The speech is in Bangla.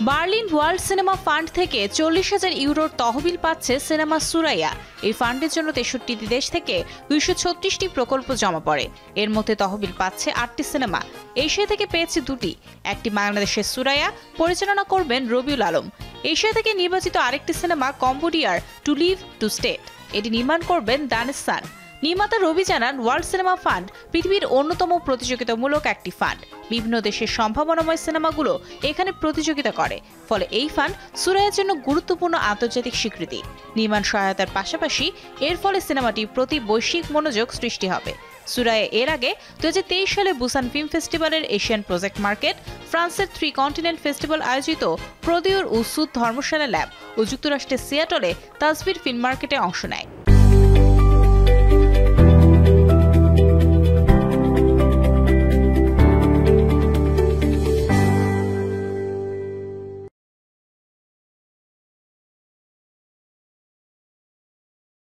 বার্লিন ওয়ার্ল্ড সিনেমা ফান্ড থেকে 40,000 ইউরোর তহবিল পাচ্ছে সিনেমা সুরাইয়া। এই ফান্ডের জন্য 63টি দেশ থেকে 236টি প্রকল্প জমা পড়ে। এর মধ্যে তহবিল পাচ্ছে 8টি সিনেমা। এশিয়া থেকে পেয়েছে 2টি। একটি বাংলাদেশের সুরাইয়া, পরিচালনা করবেন রবিউল আলম। এশিয়া থেকে নির্বাচিত আরেকটি সিনেমা কম্বোডিয়ার টু লিভ টু স্টেট, এটি নির্মাণ করবেন দানেসান। নির্মাতা রবি জানান, ওয়ার্ল্ড সিনেমা ফান্ড পৃথিবীর অন্যতম প্রতিযোগিতামূলক একটি ফান্ড। বিভিন্ন দেশের সম্ভাবনাময় সিনেমাগুলো এখানে প্রতিযোগিতা করে। ফলে এই ফান্ড সুরাইয়ার জন্য গুরুত্বপূর্ণ আন্তর্জাতিক স্বীকৃতি। নির্মাণ সহায়তার পাশাপাশি এর ফলে সিনেমাটির প্রতি বৈশ্বিক মনোযোগ সৃষ্টি হবে। সুরাইয়া এর আগে 2023 সালে বুসান ফিল্ম ফেস্টিভ্যালের এশিয়ান প্রজেক্ট মার্কেট, ফ্রান্সের 3 কন্টিনেন্ট ফেস্টিভ্যাল আয়োজিত প্রদিউর উসুদ ধর্মশালা ল্যাব ও যুক্তরাষ্ট্রের সিয়াটলে তাসবির ফিল্ম মার্কেটে অংশ নেয়।